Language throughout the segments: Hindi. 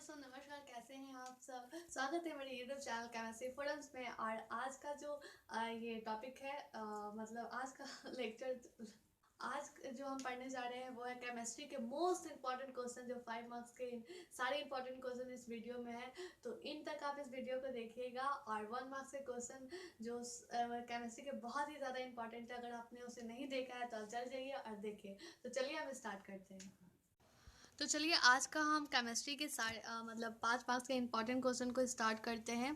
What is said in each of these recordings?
दोस्तों नमस्कार, कैसे हैं आप सब। स्वागत है मेरे यूट्यूब चैनल केमिस्ट्री फोरम्स में। और आज का जो ये टॉपिक है मतलब आज का लेक्चर, आज जो हम पढ़ने जा रहे हैं वो है केमिस्ट्री के मोस्ट इंपॉर्टेंट क्वेश्चन, जो 5 मार्क्स के सारे इंपॉर्टेंट क्वेश्चन इस वीडियो में है। तो इन तक आप इस वीडियो को देखिएगा। और 1 मार्क्स के क्वेश्चन जो केमिस्ट्री के बहुत ही ज़्यादा इंपॉर्टेंट है, अगर आपने उसे नहीं देखा है तो आप चल जाइए और देखिए। तो चलिए हम स्टार्ट करते हैं। तो चलिए आज का हम केमिस्ट्री के सारे मतलब 5 मार्क्स के इंपॉर्टेंट क्वेश्चन को स्टार्ट करते हैं।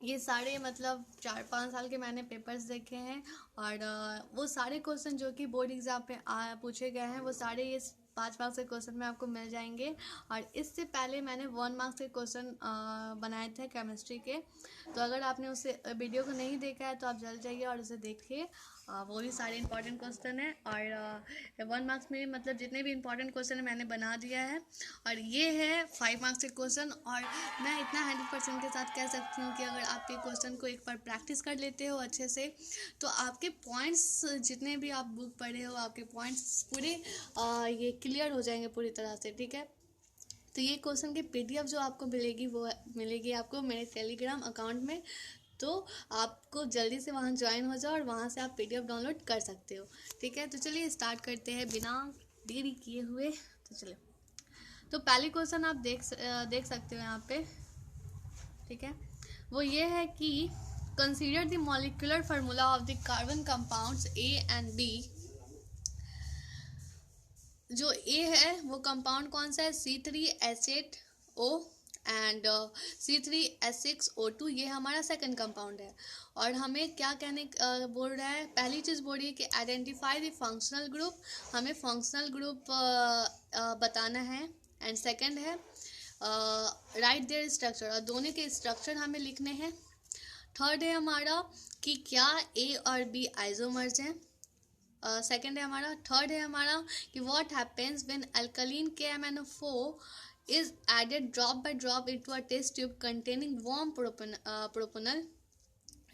ये सारे मतलब 4-5 साल के मैंने पेपर्स देखे हैं। और वो सारे क्वेश्चन जो कि बोर्ड एग्जाम में पूछे गए हैं, वो सारे ये 5 मार्क्स के क्वेश्चन में आपको मिल जाएंगे। और इससे पहले मैंने 1 मार्क्स के क्वेश्चन बनाए थे केमिस्ट्री के। तो अगर आपने उसे वीडियो को नहीं देखा है तो आप जल्द जाइए और उसे देखिए। वो भी सारे इंपॉर्टेंट क्वेश्चन है। और 1 मार्क्स में मतलब जितने भी इंपॉर्टेंट क्वेश्चन है मैंने बना दिया है। और ये है 5 मार्क्स के क्वेश्चन। और मैं इतना 100% के साथ कह सकती हूँ कि अगर आप ये क्वेश्चन को एक बार प्रैक्टिस कर लेते हो अच्छे से, तो आपके पॉइंट्स जितने भी आप बुक पढ़े हो, आपके पॉइंट्स पूरे ये क्लियर हो जाएंगे पूरी तरह से। ठीक है, तो ये क्वेश्चन की PDF जो आपको मिलेगी वो मिलेगी आपको मेरे टेलीग्राम अकाउंट में। तो आपको जल्दी से वहाँ ज्वाइन हो जाओ और वहाँ से आप PDF डाउनलोड कर सकते हो। ठीक है, तो चलिए स्टार्ट करते हैं बिना देरी किए हुए। तो चलिए, तो पहली क्वेश्चन आप देख सकते हो यहाँ पे। ठीक है, वो ये है कि consider the molecular formula of the carbon compounds A and B। जो A है वो कंपाउंड कौन सा है, C3H8O एंड C3H6O2। ये हमारा सेकंड कंपाउंड है। और हमें क्या कहने बोल रहा है, पहली चीज़ बोल रही है कि आइडेंटिफाई द फंक्शनल ग्रुप। हमें फंक्शनल ग्रुप बताना है। एंड सेकंड है राइट देयर स्ट्रक्चर, और दोनों के स्ट्रक्चर हमें लिखने हैं। थर्ड है हमारा कि क्या A और B आइसोमर्स हैं। सेकेंड है हमारा, थर्ड है हमारा कि what happens when alkaline KMnO4 is added drop by drop into a test tube containing warm propanol.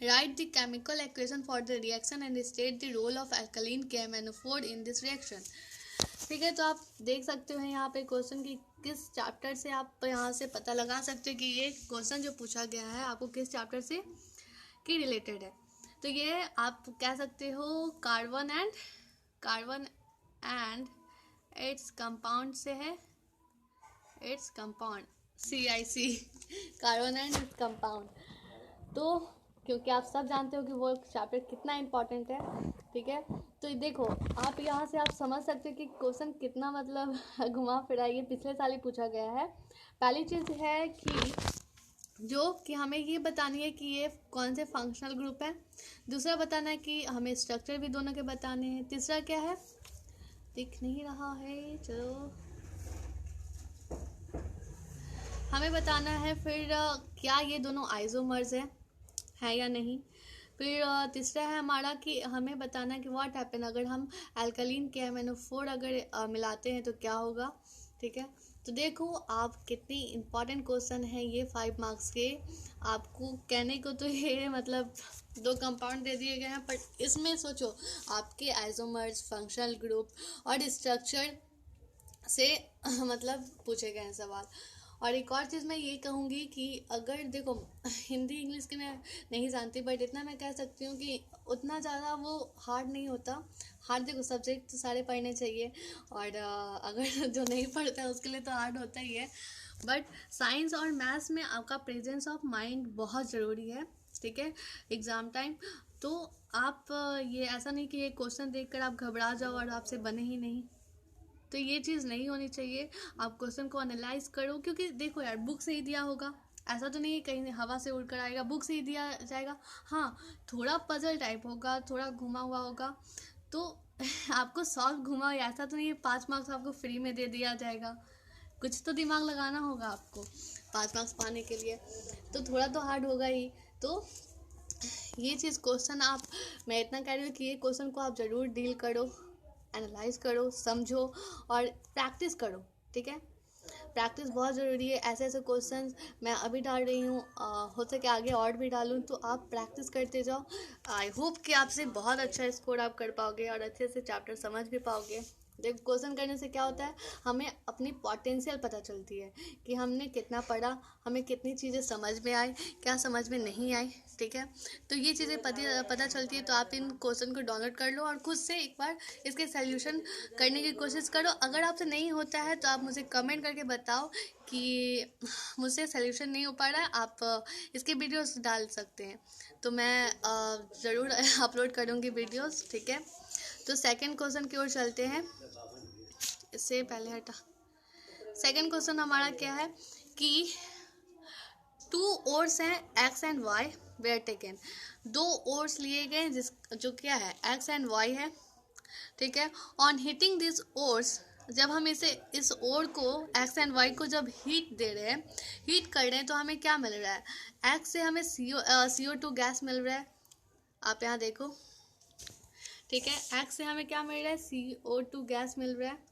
Write the chemical equation for the reaction and state the role of alkaline KMnO4 in this reaction. ठीक है, तो आप देख सकते हो यहाँ पे क्वेश्चन की किस चैप्टर से आप यहाँ से पता लगा सकते हो कि ये क्वेश्चन जो पूछा गया है आपको किस चैप्टर से की रिलेटेड है। तो ये आप कह सकते हो कार्बन एंड इट्स कंपाउंड से है। Its compound CIC, carbon and its compound. तो क्योंकि आप सब जानते हो कि वो चैप्टर कितना इम्पोर्टेंट है। ठीक है, तो देखो आप यहाँ से आप समझ सकते हो कि क्वेश्चन कितना मतलब घुमा फिरा, ये पिछले साल ही पूछा गया है। पहली चीज़ है कि हमें ये बतानी है कि ये कौन से फंक्शनल ग्रुप है। दूसरा बताना है कि हमें स्ट्रक्चर भी दोनों के बताने हैं। तीसरा क्या है, दिख नहीं रहा है, चलो हमें बताना है फिर क्या ये दोनों आइसोमर्स है या नहीं। फिर तीसरा है हमारा कि हमें बताना है कि व्हाट हैपन अगर हम अल्कलीन KMnO4 अगर मिलाते हैं तो क्या होगा। ठीक है, तो देखो आप कितनी इम्पॉर्टेंट क्वेश्चन है ये 5 मार्क्स के। आपको कहने को तो ये मतलब 2 कंपाउंड दे दिए गए हैं, पर इसमें सोचो आपके आइसोमर्स, फंक्शनल ग्रुप और स्ट्रक्चर से मतलब पूछे गए हैं सवाल। और एक और चीज़ मैं ये कहूँगी कि अगर देखो हिंदी इंग्लिश की मैं नहीं जानती, बट इतना मैं कह सकती हूँ कि उतना ज़्यादा वो हार्ड नहीं होता। हार्ड देखो सब्जेक्ट तो सारे पढ़ने चाहिए, और अगर जो नहीं पढ़ता है उसके लिए तो हार्ड होता ही है। बट साइंस और मैथ्स में आपका प्रेजेंस ऑफ माइंड बहुत ज़रूरी है। ठीक है, एग्ज़ाम टाइम। तो आप ये ऐसा नहीं कि ये क्वेश्चन देखकर आप घबरा जाओ और आपसे बने ही नहीं, तो ये चीज़ नहीं होनी चाहिए। आप क्वेश्चन को एनालाइज करो, क्योंकि देखो यार बुक से ही दिया होगा, ऐसा तो नहीं है कहीं हवा से उड़कर आएगा, बुक से ही दिया जाएगा। हाँ, थोड़ा पजल टाइप होगा, थोड़ा घुमा हुआ होगा, तो आपको सॉल्व घुमा, ऐसा तो नहीं है 5 मार्क्स आपको फ्री में दे दिया जाएगा। कुछ तो दिमाग लगाना होगा आपको 5 मार्क्स पाने के लिए, तो थोड़ा तो हार्ड होगा ही। तो ये चीज़ क्वेश्चन आप, मैं इतना कह रही हूँ कि ये क्वेश्चन को आप ज़रूर डील करो, एनालाइज करो, समझो और प्रैक्टिस करो। ठीक है, प्रैक्टिस बहुत ज़रूरी है। ऐसे ऐसे क्वेश्चंस मैं अभी डाल रही हूँ, हो सके आगे और भी डालूँ, तो आप प्रैक्टिस करते जाओ। आई होप कि आपसे बहुत अच्छा स्कोर आप कर पाओगे और अच्छे से चैप्टर समझ भी पाओगे। देख क्वेश्चन करने से क्या होता है, हमें अपनी पोटेंशियल पता चलती है कि हमने कितना पढ़ा, हमें कितनी चीज़ें समझ में आई, क्या समझ में नहीं आई। ठीक है, तो ये चीज़ें पता चलती है। तो आप इन क्वेश्चन को डाउनलोड कर लो और खुद से एक बार इसके सल्यूशन करने की कोशिश करो। अगर आपसे नहीं होता है तो आप मुझे कमेंट करके बताओ कि मुझसे सल्यूशन नहीं हो पा रहा है, आप इसके वीडियोस डाल सकते हैं, तो मैं ज़रूर अपलोड करूँगी वीडियोस। ठीक है, तो सेकंड क्वेश्चन की ओर चलते हैं। इससे पहले हटा, सेकंड क्वेश्चन हमारा क्या है कि टू ओर्स हैं X and Y were taken. दो ओर्स लिए गए जिस जो क्या है एक्स एंड वाई है। ठीक है, ऑन हिटिंग दिस ओर्स, जब हम इस ओर को एक्स एंड वाई को जब हीट दे रहे हैं, हीट कर रहे हैं, तो हमें क्या मिल रहा है, एक्स से हमें CO2 गैस मिल रहा है। आप यहाँ देखो, ठीक है, एक्स से हमें क्या मिल रहा है, CO2 गैस मिल रहा है,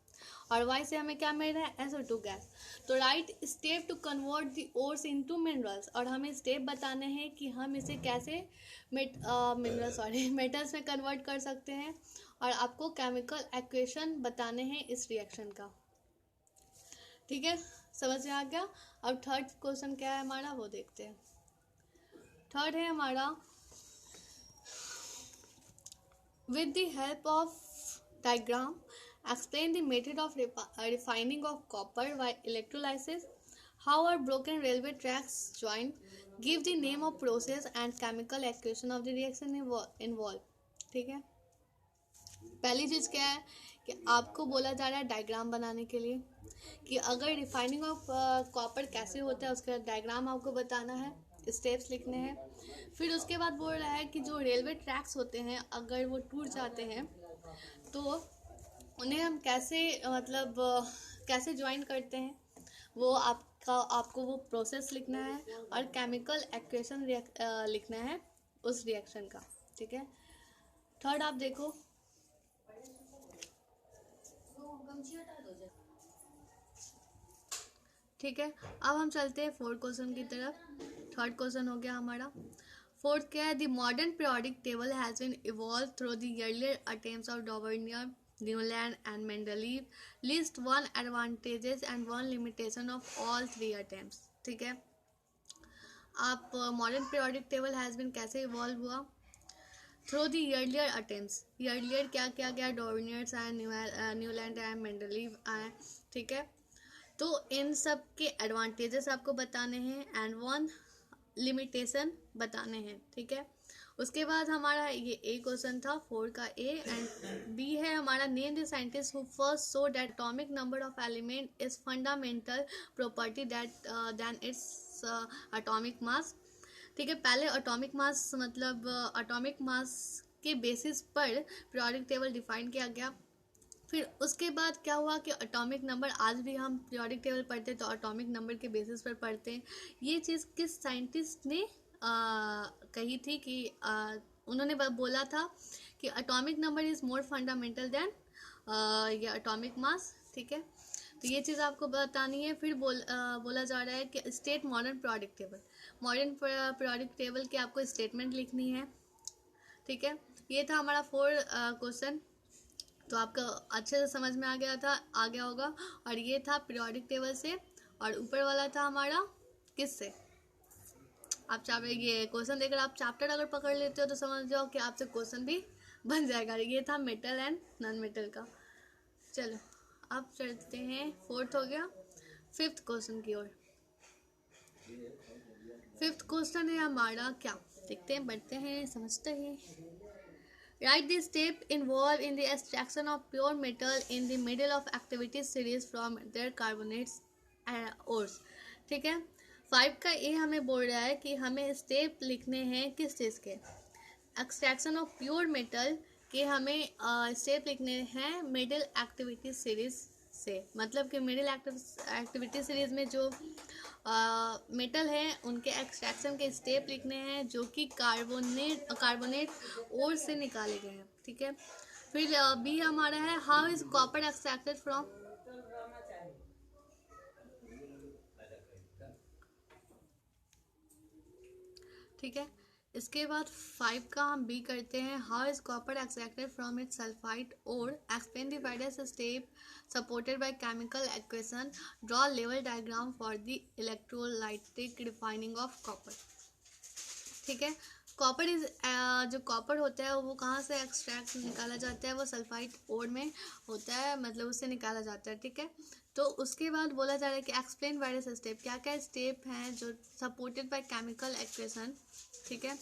और वाई से हमें क्या मिल रहा है, SO2 गैस। तो write step to convert the ores into minerals, और हमें स्टेप बताने हैं कि हम इसे कैसे मेटल्स में कन्वर्ट कर सकते हैं, और आपको केमिकल इक्वेशन बताने हैं इस रिएक्शन का। ठीक है, समझ में आ गया। अब थर्ड क्वेश्चन क्या है हमारा, वो देखते हैं। थर्ड है हमारा, with the help of diagram explain the method of refining of copper by electrolysis, how are broken railway tracks joined, give the name of process and chemical equation of the reaction involved। ठीक है, पहली चीज़ क्या है कि आपको बोला जा रहा है डायग्राम बनाने के लिए कि अगर रिफाइनिंग ऑफ कॉपर कैसे होता है, उसका डायग्राम आपको बताना है, स्टेप्स लिखने हैं। फिर उसके बाद बोल रहा है कि जो रेलवे ट्रैक्स होते हैं अगर वो टूट जाते हैं तो उन्हें हम कैसे कैसे ज्वाइन करते हैं, वो आपको वो प्रोसेस लिखना है, और केमिकल इक्वेशन लिखना है उस रिएक्शन का। ठीक है, थर्ड आप देखो, ठीक है, अब हम चलते हैं फोर्थ क्वेश्चन की तरफ। थर्ड क्वेश्चन हो गया हमारा। फोर्थ क्या है, the modern periodic table has been evolve through the earlier attempts of Dobereiner, Newland and Mendeleev. List one advantages and one limitation of all three attempts. ठीक है, आप modern periodic table has been कैसे इवॉल्व हुआ, through the earlier attempts. Earlier क्या क्या गया, Dobereiners and Newland and Mendeleev आए। ठीक है, तो इन सब के एडवांटेजेस आपको बताने हैं एंड वन लिमिटेशन बताने हैं। ठीक है, उसके बाद हमारा ये ए क्वेश्चन था 4 का ए, एंड बी है हमारा, name the scientist who first so that atomic number of element is fundamental property that than its atomic mass. ठीक है, पहले एटॉमिक मास मतलब एटॉमिक मास के बेसिस पर पीरियोडिक टेबल डिफाइन किया गया। फिर उसके बाद क्या हुआ कि एटॉमिक नंबर, आज भी हम पीरियोडिक टेबल पढ़ते हैं तो एटॉमिक नंबर के बेसिस पर पढ़ते हैं। ये चीज़ किस साइंटिस्ट ने कही थी कि उन्होंने बोला था कि atomic number is more fundamental than ये एटॉमिक मास। ठीक है, तो ये चीज़ आपको बतानी है। फिर बोला जा रहा है कि state modern periodic table, modern periodic table की आपको स्टेटमेंट लिखनी है। ठीक है, ये था हमारा 4 क्वेश्चन, तो आपका अच्छे से समझ में आ गया होगा। और ये था पीरियोडिक टेबल से, और ऊपर वाला था हमारा किससे, आप ये क्वेश्चन देखकर आप चैप्टर अगर पकड़ लेते हो तो समझ जाओ कि आपसे क्वेश्चन भी बन जाएगा। ये था मेटल एंड नॉन मेटल का। चलो अब चलते हैं, फोर्थ हो गया, फिफ्थ क्वेश्चन की ओर। फिफ्थ क्वेश्चन है हमारा क्या, देखते हैं, बढ़ते हैं, समझते हैं। Write the step involved in the extraction of pure metal in the middle of activity series from their carbonates ores। ठीक है, 5 का ए हमें बोल रहा है कि हमें स्टेप लिखने हैं किस चीज़ के, एक्सट्रैक्शन ऑफ प्योर मेटल के हमें स्टेप लिखने हैं मिडिल एक्टिविटी सीरीज से। मतलब कि मिडिल एक्टिविटी सीरीज में जो मेटल है उनके एक्सट्रैक्शन के स्टेप लिखने हैं जो कि कार्बोनेट ओर से निकाले गए हैं। ठीक है, फिर बी हमारा है, how is copper extracted from. ठीक है, इसके बाद 5 का हम बी करते हैं। How is copper extracted from its sulphide ore, explain the various step supported by chemical equation, draw level diagram for the electrolytic refining of copper. ठीक है, कॉपर इज जो कॉपर होता है वो कहाँ से एक्सट्रैक्ट निकाला जाता है, वो सल्फाइड ओर में होता है, मतलब उससे निकाला जाता है। ठीक है, तो उसके बाद बोला जा रहा है कि एक्सप्लेन वेरियस स्टेप, क्या क्या स्टेप हैं जो सपोर्टेड बाय केमिकल इक्वेशन। ठीक है,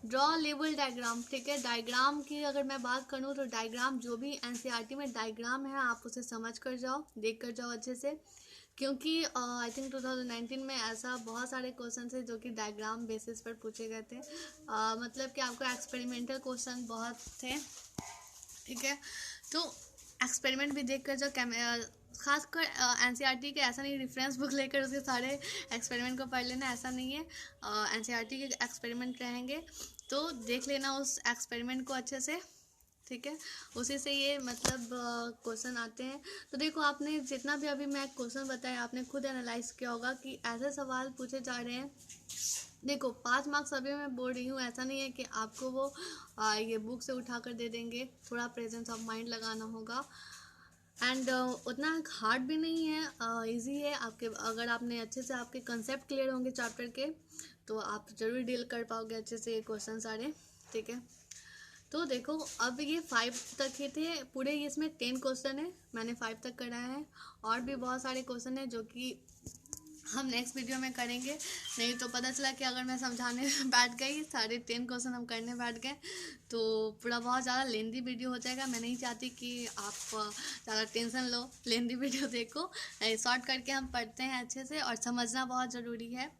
ड्रॉ लेबल डायग्राम। ठीक है, डायग्राम की अगर मैं बात करूँ तो डायग्राम जो भी एनसीईआरटी में डायग्राम है आप उसे समझ कर जाओ, देख कर जाओ अच्छे से, क्योंकि आई थिंक 2019 में ऐसा बहुत सारे क्वेश्चन थे जो कि डायग्राम बेसिस पर पूछे गए थे। मतलब कि आपको एक्सपेरिमेंटल क्वेश्चन बहुत थे। ठीक है, तो एक्सपेरिमेंट भी देख कर जाओ, खासकर एनसीईआरटी के ऐसा नहीं रेफरेंस बुक लेकर उसके सारे एक्सपेरिमेंट को पढ़ लेना, ऐसा नहीं है। एनसीईआरटी के एक्सपेरिमेंट रहेंगे तो देख लेना उस एक्सपेरिमेंट को अच्छे से। ठीक है, उसी से ये मतलब क्वेश्चन आते हैं। तो देखो, आपने जितना भी अभी मैं क्वेश्चन बताया आपने खुद एनालाइज किया होगा कि ऐसे सवाल पूछे जा रहे हैं। देखो 5 मार्क्स अभी मैं बोल रही हूँ, ऐसा नहीं है कि आपको वो ये बुक से उठा कर दे देंगे, थोड़ा प्रेजेंस ऑफ माइंड लगाना होगा। एंड उतना हार्ड भी नहीं है, इजी है। आपके अगर आपने अच्छे से आपके कंसेप्ट क्लियर होंगे चैप्टर के तो आप जरूर डील कर पाओगे अच्छे से ये क्वेश्चन सारे। ठीक है, तो देखो अब ये 5 तक ही थे पूरे, इसमें 10 क्वेश्चन है, मैंने 5 तक कराया है। और भी बहुत सारे क्वेश्चन है जो कि हम नेक्स्ट वीडियो में करेंगे। नहीं तो पता चला कि अगर मैं समझाने बैठ गई सारे 10 क्वेश्चन हम करने बैठ गए तो पूरा बहुत ज़्यादा लेंदी वीडियो हो जाएगा। मैं नहीं चाहती कि आप ज़्यादा टेंशन लो, लेंदी वीडियो देखो, शॉर्ट करके हम पढ़ते हैं अच्छे से, और समझना बहुत ज़रूरी है।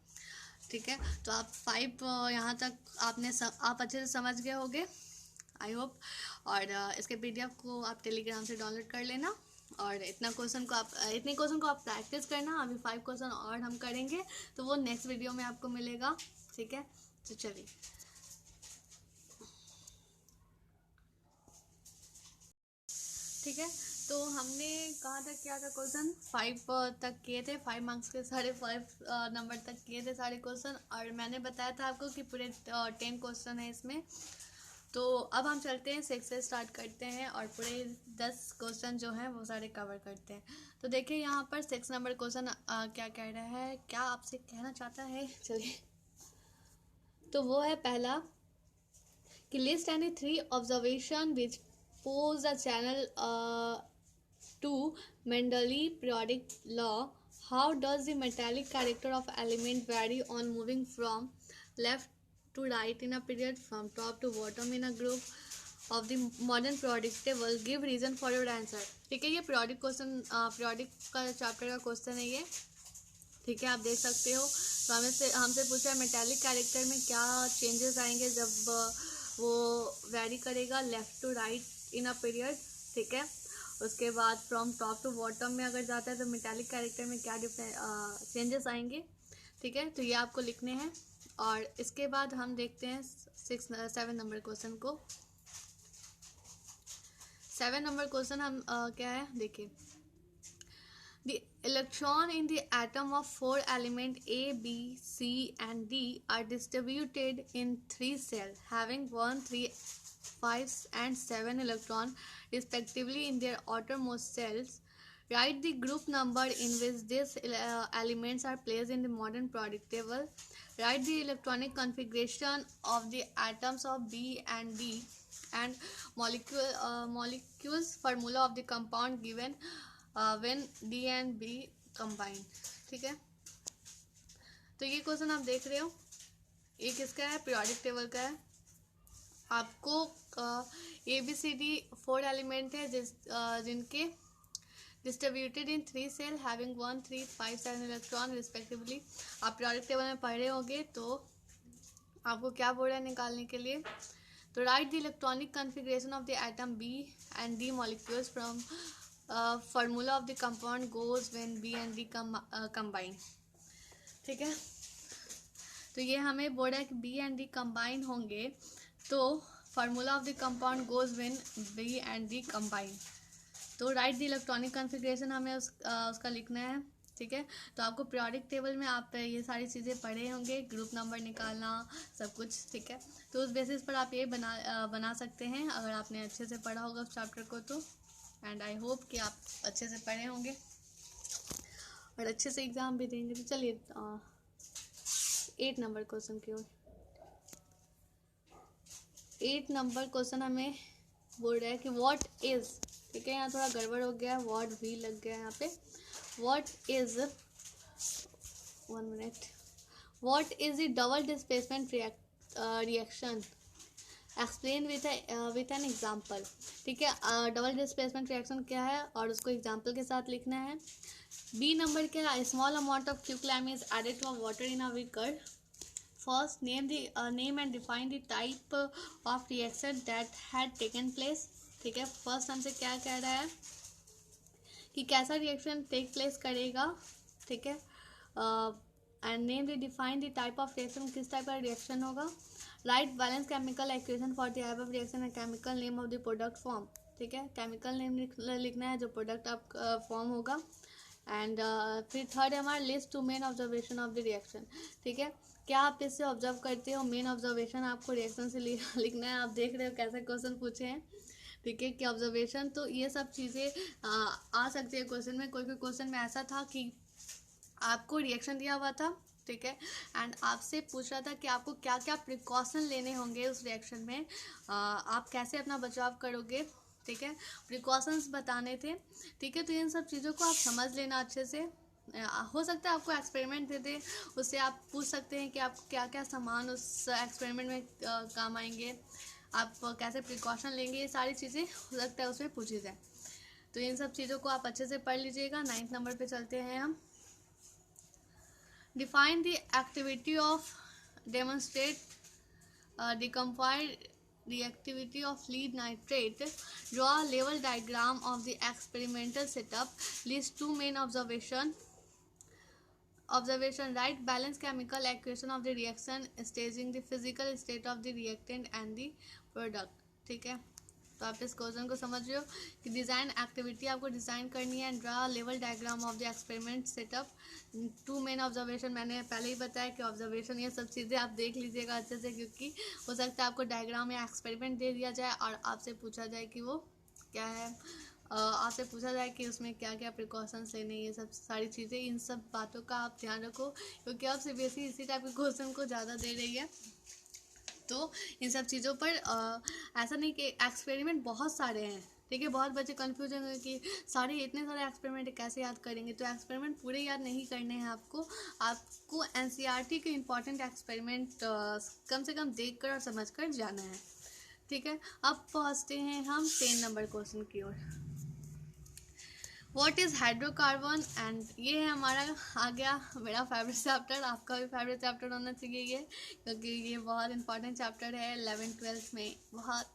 ठीक है, तो आप 5 यहाँ तक आप अच्छे से समझ गए होंगे आई होप। और इसके पीडीएफ को आप टेलीग्राम से डाउनलोड कर लेना, और इतने क्वेश्चन को आप प्रैक्टिस करना। अभी 5 क्वेश्चन और हम करेंगे तो वो नेक्स्ट वीडियो में आपको मिलेगा। ठीक है, तो चलिए, ठीक है, तो हमने कहाँ तक किया था क्वेश्चन, 5 तक किए थे, 5 मार्क्स के सारे 5 नंबर तक किए थे सारे क्वेश्चन। और मैंने बताया था आपको कि पूरे 10 क्वेश्चन है इसमें। तो अब हम चलते हैं 6 से स्टार्ट करते हैं और पूरे 10 क्वेश्चन जो हैं वो सारे कवर करते हैं। तो देखिए यहाँ पर 6 नंबर क्वेश्चन क्या कह रहा है, क्या आपसे कहना चाहता है, चलिए। तो वो है पहला कि list any 3 observation which pose the channel to Mendeleev periodic law. How does the metallic character of element vary on moving from left to right in a period, from top to bottom in a group of the modern periodic table? Give reason for your answer. ठीक है, ये periodic क्वेश्चन, periodic का चैप्टर का क्वेश्चन है ये। ठीक है, आप देख सकते हो। तो हमसे पूछा है मेटालिक कैरेक्टर में क्या चेंजेस आएंगे जब वो वैरी करेगा left to right in a period. ठीक है, उसके बाद फ्रॉम टॉप टू बॉटम में अगर जाता है तो मेटालिक कैरेक्टर में क्या चेंजेस आएंगे। ठीक है, तो ये आपको लिखने हैं। और इसके बाद हम देखते हैं 7 नंबर क्वेश्चन को। 7 नंबर क्वेश्चन हम क्या है देखिए, the electron in the atom of 4 elements A, B, C and D are distributed in 3 cells having 1, 3, 5 and 7 electrons respectively in their outermost cells. Write the group number in which these elements are placed in the modern periodic table. Write the electronic configuration of the atoms of B and D and molecules formula of the compound given when D and B combine. ठीक है, तो ये क्वेश्चन आप देख रहे हो, ये किसका है, पीरियोडिक टेबल का है। आपको ABCD 4 एलिमेंट है जिनके distributed in 3 shell having 1, 3, 5, 7 electron respectively. आप पीरियोडिक टेबल में पढ़ रहे होंगे तो आपको क्या बोल रहा है निकालने के लिए। तो right the electronic configuration of the atom B and D molecules from formula of the compound goes when B and D combine. ठीक है, तो ये हमें बोल रहा है कि B and D combine होंगे तो formula of the compound goes when B and D combine. तो राइट द इलेक्ट्रॉनिक कॉन्फ़िगरेशन हमें उसका लिखना है। ठीक है। तो आपको पीरियोडिक टेबल में आप ये सारी चीज़ें पढ़े होंगे, ग्रुप नंबर निकालना सब कुछ, ठीक है। तो उस बेसिस पर आप ये बना सकते हैं अगर आपने अच्छे से पढ़ा होगा उस चैप्टर को तो। एंड आई होप कि आप अच्छे से पढ़े होंगे और अच्छे से एग्ज़ाम भी देंगे। तो चलिए 8 नंबर क्वेश्चन की ओर। 8 नंबर क्वेश्चन हमें बोल रहा है कि व्हाट इज़, ठीक है, यहाँ थोड़ा गड़बड़ हो गया, वर्ड भी लग गया यहाँ पे। What is, 1 minute, what is the double displacement reaction, explain with an example, ठीक है। डबल डिस्प्लेसमेंट रिएक्शन क्या है और उसको एग्जाम्पल के साथ लिखना है। बी नंबर क्या है, small amount of quicklime is added to water in a beaker. First name and define the type of reaction that had taken place, ठीक है। फर्स्ट हमसे क्या कह रहा है कि कैसा रिएक्शन टेक प्लेस करेगा, ठीक है। And name the define the type of reaction, किस टाइप का रिएक्शन होगा। Right balance chemical equation for the above reaction and chemical name of the product form, ठीक है। केमिकल नेम लिखना है जो प्रोडक्ट आप फॉर्म होगा। एंड फिर थर्ड है हमारा list two main observation of the reaction, ठीक है। क्या आप इससे ऑब्जर्व करते हो, मेन ऑब्जर्वेशन आपको रिएक्शन से लिखना है। आप देख रहे हो कैसे क्वेश्चन पूछे हैं, ठीक है, कि ऑब्जर्वेशन, तो ये सब चीज़ें आ सकती है क्वेश्चन में। कोई क्वेश्चन में ऐसा था कि आपको रिएक्शन दिया हुआ था, ठीक है, एंड आपसे पूछ रहा था कि आपको क्या क्या प्रिकॉशन लेने होंगे उस रिएक्शन में, आप कैसे अपना बचाव करोगे, ठीक है, प्रिकॉशंस बताने थे, ठीक है। तो इन सब चीज़ों को आप समझ लेना अच्छे से। हो सकता है आपको एक्सपेरिमेंट दे दे, उससे आप पूछ सकते हैं कि आप क्या क्या सामान उस एक्सपेरिमेंट में काम आएंगे, आप कैसे प्रिकॉशन लेंगे, ये सारी चीज़ें हो सकता है उसमें पूछी जाए। तो इन सब चीज़ों को आप अच्छे से पढ़ लीजिएगा। 9th नंबर पे चलते हैं हम। Define the activity of demonstrate the compiled reactivity of lead nitrate. Draw a level diagram of the experimental setup. List two main observation, right balance chemical equation of the reaction, staging the physical state of the reactant and the product, ठीक है। तो आप इस क्वेश्चन को समझ रहे हो कि डिज़ाइन एक्टिविटी आपको डिज़ाइन करनी है। Draw level diagram of the experiment setup, two main observation, मैंने पहले ही बताया कि ऑब्जर्वेशन ये सब चीज़ें आप देख लीजिएगा अच्छे से, क्योंकि हो सकता है आपको डायग्राम या एक्सपेरिमेंट दे दिया जाए और आपसे पूछा जाए कि वो क्या है, आपसे पूछा जाए कि उसमें क्या क्या प्रिकॉशंस लेने, ये सब सारी चीज़ें, इन सब बातों का आप ध्यान रखो, क्योंकि अब सीबीएसई इसी टाइप के क्वेश्चन को ज़्यादा दे रही है। तो इन सब चीज़ों पर ऐसा नहीं कि एक्सपेरिमेंट बहुत सारे हैं, ठीक है। बहुत बच्चे कन्फ्यूज होंगे कि इतने सारे एक्सपेरिमेंट कैसे याद करेंगे। तो एक्सपेरिमेंट पूरे याद नहीं करने हैं आपको एनसीईआरटी के इम्पॉर्टेंट एक्सपेरिमेंट कम से कम देख कर और समझ कर जाना है, ठीक है। अब पहुँचते हैं हम 10 नंबर क्वेश्चन की ओर। व्हाट इज़ हाइड्रोकार्बन, एंड ये है हमारा आ गया मेरा फेवरेट चैप्टर, आपका भी फेवरेट चैप्टर होना चाहिए ये, क्योंकि ये बहुत इंपॉर्टेंट चैप्टर है 11th-12th में। बहुत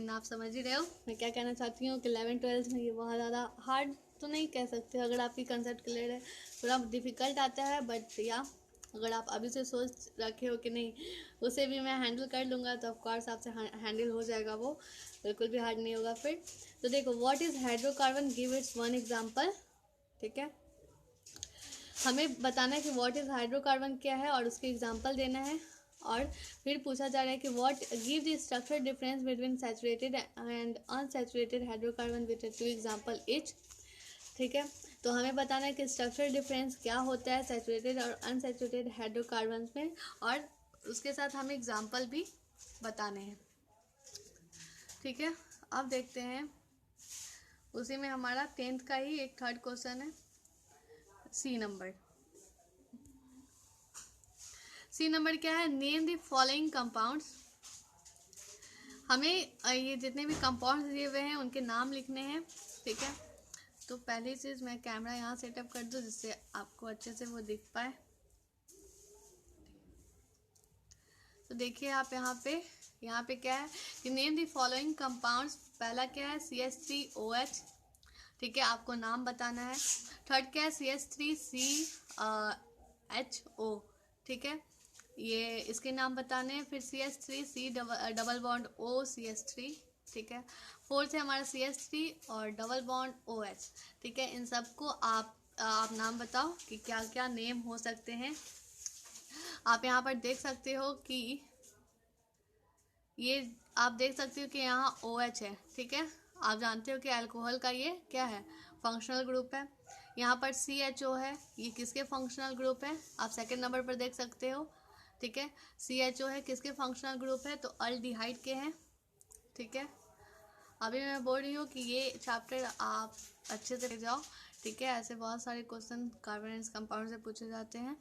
आप समझ ही रहे हो मैं क्या कहना चाहती हूँ कि 11th-12th में ये बहुत ज़्यादा हार्ड तो नहीं कह सकते, अगर आपकी कंसेप्ट क्लियर है थोड़ा डिफ़िकल्ट आता है, बट या अगर आप अभी से सोच रखे हो कि नहीं उसे भी मैं हैंडल कर लूँगा, तो ऑफकोर्स आपसे हैंडल हो जाएगा, वो बिल्कुल भी हार्ड नहीं होगा फिर। तो देखो, what is hydrocarbon, give its one example, ठीक है। हमें बताना है कि व्हाट इज़ हाइड्रोकार्बन क्या है और उसके एग्जांपल देना है, और फिर पूछा जा रहा है कि what give the structure difference between saturated and unsaturated hydrocarbon with 2 example each, ठीक है। तो हमें बताना है कि स्ट्रक्चरल डिफरेंस क्या होता है सैचुरेटेड और अनसैचुरेटेड हाइड्रोकार्बन में, और उसके साथ हमें एग्जांपल भी बताने हैं, ठीक है। अब देखते हैं उसी में हमारा 10th का ही एक थर्ड क्वेश्चन है, सी नंबर क्या है, नेम द फॉलोइंग कंपाउंड्स। हमें ये जितने भी कंपाउंड्स दिए हुए हैं उनके नाम लिखने हैं, ठीक है। तो पहली चीज़ मैं कैमरा यहाँ सेटअप कर दूँ जिससे आपको अच्छे से वो दिख पाए। तो देखिए आप यहाँ पे क्या है कि नेम द फॉलोइंग कंपाउंड्स। पहला क्या है CH3OH, ठीक है, आपको नाम बताना है। थर्ड क्या है CH3CHO, ठीक है, ये इसके नाम बताने हैं। फिर CH3C double bond O CH3, ठीक है। फोर्थ है हमारा CH3 और डबल बॉन्ड OH, ठीक है। इन सबको आप आप नाम बताओ कि क्या क्या नेम हो सकते हैं। आप यहाँ पर देख सकते हो कि ये आप देख सकते हो कि यहाँ OH है, ठीक है। आप जानते हो कि अल्कोहल का ये क्या है, फंक्शनल ग्रुप है। यहाँ पर CHO है, ये किसके फंक्शनल ग्रुप है, आप सेकंड नंबर पर देख सकते हो, ठीक है। CHO है, किसके फंक्शनल ग्रुप है, तो अल्डिहाइड के हैं, ठीक है। अभी मैं बोल रही हूँ कि ये चैप्टर आप अच्छे से जाओ, ठीक है। ऐसे बहुत सारे क्वेश्चन कार्बोनेट्स कंपाउंड से पूछे जाते हैं।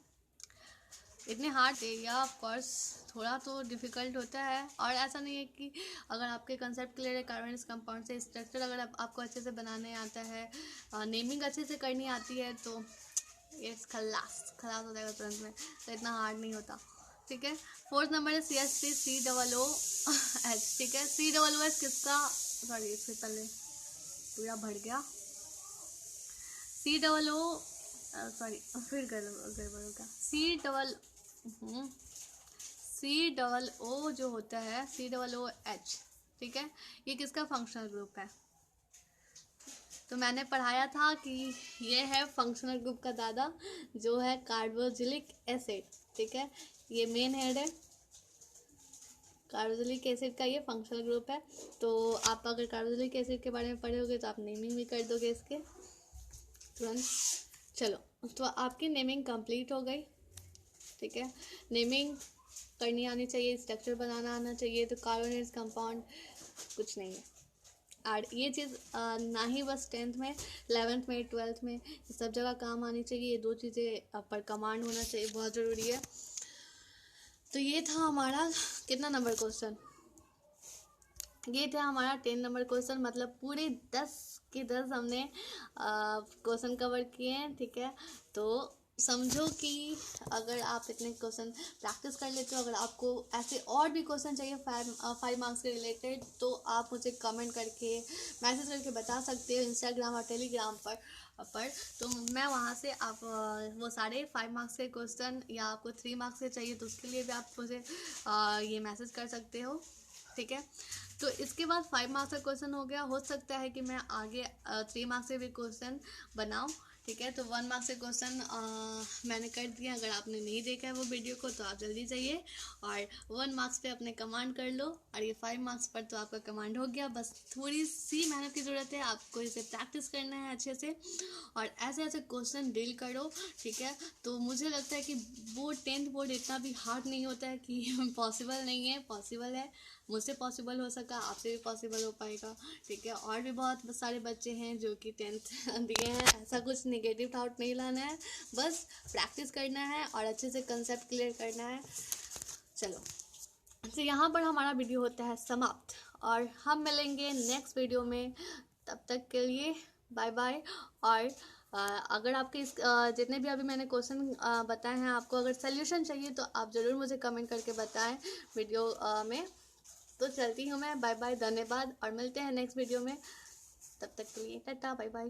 इतने हार्ड एरिया ऑफ कोर्स थोड़ा तो डिफ़िकल्ट होता है, और ऐसा नहीं है कि अगर आपके कंसेप्ट क्लियर है कार्बोनेट्स कंपाउंड से, स्ट्रक्चर अगर आपको अच्छे से बनाने आता है, नेमिंग अच्छे से करनी आती है, तो ये खलास हो जाएगा तुरंत में, तो इतना हार्ड नहीं होता, ठीक है। फोर्थ नंबर है CH3COOH, ठीक है। COOH किसका, सॉरी इससे पहले पूरा भर गया, COO सॉरी फिर गड़बड़ हो गया। COO जो होता है COOH, ठीक है, ये किसका फंक्शनल ग्रुप है, तो मैंने पढ़ाया था कि ये है फंक्शनल ग्रुप का दादा, जो है कार्बोक्सिलिक एसिड, ठीक है। ये मेन हेड है, कार्बोक्सिलिक एसिड का ये फंक्शनल ग्रुप है। तो आप अगर कार्बोक्सिलिक एसिड के बारे में पढ़े होगे तो आप नेमिंग भी कर दोगे इसके तुरंत। चलो, तो आपकी नेमिंग कंप्लीट हो गई, ठीक है। नेमिंग करनी आनी चाहिए, स्ट्रक्चर बनाना आना चाहिए, तो कार्बोनेट्स कंपाउंड कुछ नहीं है। और ये चीज़ ना ही बस 10th में, 11th में, 12th में, सब जगह काम आनी चाहिए। ये 2 चीज़ें पर कमांड होना चाहिए, बहुत ज़रूरी है। तो ये था हमारा कितना नंबर क्वेश्चन, ये था हमारा 10 नंबर क्वेश्चन, मतलब पूरे 10 के 10 हमने क्वेश्चन कवर किए हैं, ठीक है। तो समझो कि अगर आप इतने क्वेश्चन प्रैक्टिस कर लेते हो, अगर आपको ऐसे और भी क्वेश्चन चाहिए 5 मार्क्स के रिलेटेड, तो आप मुझे कमेंट करके, मैसेज करके बता सकते हो इंस्टाग्राम और टेलीग्राम पर तो मैं वहाँ से आप वो सारे 5 मार्क्स के क्वेश्चन, या आपको 3 मार्क्स के चाहिए तो उसके लिए भी आप मुझे ये मैसेज कर सकते हो, ठीक है। तो इसके बाद 5 मार्क्स का क्वेश्चन हो गया, हो सकता है कि मैं आगे 3 मार्क्स से भी क्वेश्चन बनाऊं, ठीक है। तो 1 मार्क्स से क्वेश्चन मैंने कर दिया। अगर आपने नहीं देखा है वो वीडियो को तो आप जल्दी जाइए और 1 मार्क्स पे अपने कमांड कर लो, और ये 5 मार्क्स पर तो आपका कमांड हो गया। बस थोड़ी सी मेहनत की ज़रूरत है, आपको इसे प्रैक्टिस करना है अच्छे से, और ऐसे ऐसे क्वेश्चन डील करो, ठीक है। तो मुझे लगता है कि बोर्ड 10th बोर्ड इतना भी हार्ड नहीं होता है कि पॉसिबल नहीं है, पॉसिबल है। मुझसे पॉसिबल हो सका, आपसे भी पॉसिबल हो पाएगा, ठीक है। और भी बहुत सारे बच्चे हैं जो कि 10th दिए हैं, ऐसा कुछ नेगेटिव थाट नहीं लाना है, बस प्रैक्टिस करना है और अच्छे से कंसेप्ट क्लियर करना है। चलो, तो यहाँ पर हमारा वीडियो होता है समाप्त, और हम मिलेंगे नेक्स्ट वीडियो में। तब तक के लिए बाय बाय। और अगर आपके इस जितने भी अभी मैंने क्वेश्चन बताए हैं, आपको अगर सोल्यूशन चाहिए तो आप ज़रूर मुझे कमेंट करके बताएं वीडियो में। तो चलती हूँ मैं, बाय बाय, धन्यवाद, और मिलते हैं नेक्स्ट वीडियो में। तब तक के लिए टाटा बाय बाय,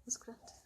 मुस्कुराते।